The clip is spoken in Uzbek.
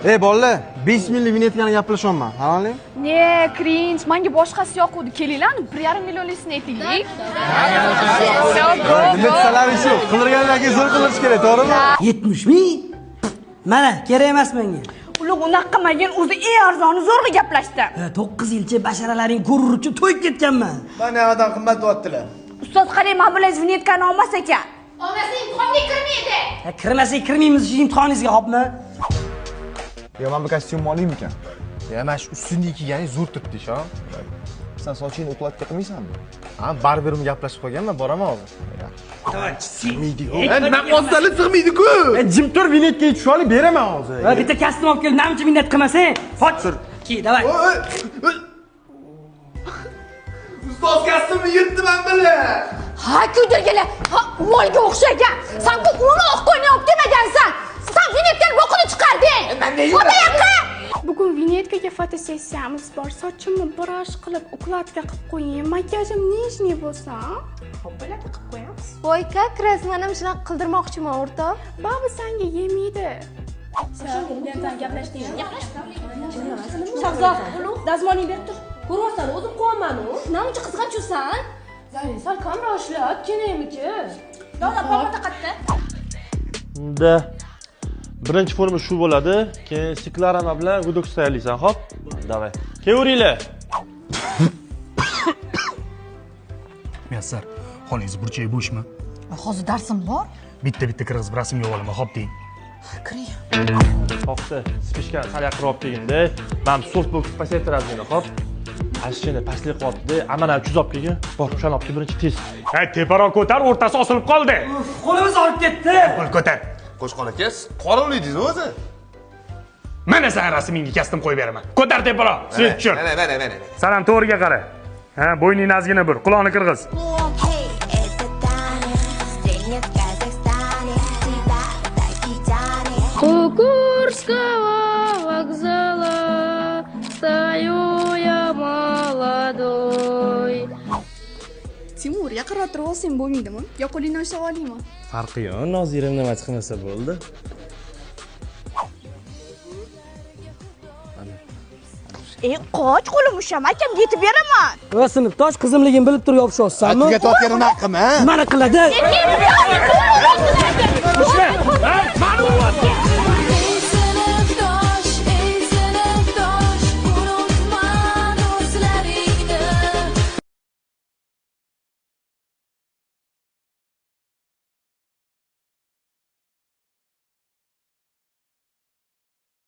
Ey bolalar, 5 minglik vinyetkani gaplashyapman. Haroling? Ne, cringe. Menga boshqasi yoquvdi. Kelinglar, 1,5 millionlikni aytaylik. Nima shu? Qildirganlarga zo'r qilirish kerak, to'g'rimi? 70 ming? Mana, kerak emas menga. Ular unaqa qilmagan, o'zi eng arzoni zo'rg'a gaplashdi. 9 yilcha basharalaring ko'rur uchun to'yib ketganman. Mana yoqdan qimmat bo'lyaptilar. Ustoz qarang, men bilan vinyetkani olmas ekan. Olmasa imtihonga kirmaydi. Kirmasak kirmaymiz shu imtihoningizga, xo'pmi? Yo, men bu kostyumni olaymikan? Ya, mana shu ustunda kiyganing zo'r turibdi, sho. Sen sochingni ukladga qilmaysanmi? Ha, barberim gaplashib qolganman, boraman hozir. Sig'maydi-ku. Nima qolsali sig'maydi-ku. Jim tur vinyetga tushib olib beraman hozir. Bitta kostyum olib kelib, namcha minnat qilmasang, qoch. Ki, davay. Ustoz kostyumni yirtdim bilan. Ha, kuydirgilar. Ha, molga o'xshagan. Sen bu uni oq qo'yni olib kelmagansan. Sen vinyetkani boqini chiqarding. O'ta yoqqa. Bugun vinyetkaga fotosessiyamiz bor. Sochimni brush qilib, ukladka qilib qo'ying. Makiyajim nijniy bo'lsa, hoppalarga qilib qo'yamiz. Voy, как раз men ham shunaqa qildirmoqchiman, o'rtoq. Baba senga yemaydi. Shahzod, dazmolingni berib tur. Ko'rvasan, o'zim qo'yaman-ku. Nima uchun qizg'anchusan? Sal kamroq ishlab, kerakmiki? Yo'q, pomada qatta. Da. Birinchi forma shu bo'ladi. Keyin siklarama bilan gudok tayyorlaysan, xo'p? Davay. Kelavringlar. Muyassar, xolingiz burchak bo'shmi? Hozir darsim bor. Bitta qirg'izib rasmga olaman, xo'p deng. Kiring. Xo'psa, spishkani sal yaqinroq olib kelganda, men softbox pasaytiradigan, xo'p? Ashchini pastlik qilyapti-da, amana chuz olib kelgin. Bor, o'shani olib kel birinchi tez. Ha, teparoq ko'tar, o'rtasi osilib qoldi. Qo'limiz olib ketdi. Qo'l ko'tar. Qo'shqon aka, qorinliydingiz o'zi. Mana sen rasmingga kostyum qo'yib beraman. Ko'tar teparoq, svet tushir. Mana. San ham to'g'riga qara. Ha, bo'yningni ozgina bur, quloqni qirg'iz. Кукурского вокзала стою я молодой. Timur, yaqinroq turib olsang bo'lmaydimi? Yo qo'lingni ushlab olaymi? Farqi yo'q, Nozirim nima qilmasa bo'ldi. Qoch, qo'lim ushlama, akam yetib beraman. Va sinfdosh qizimligini bilib turib yopishyapsanmi? Tugatayotgan nima qilma? Mana qiladi. Ha,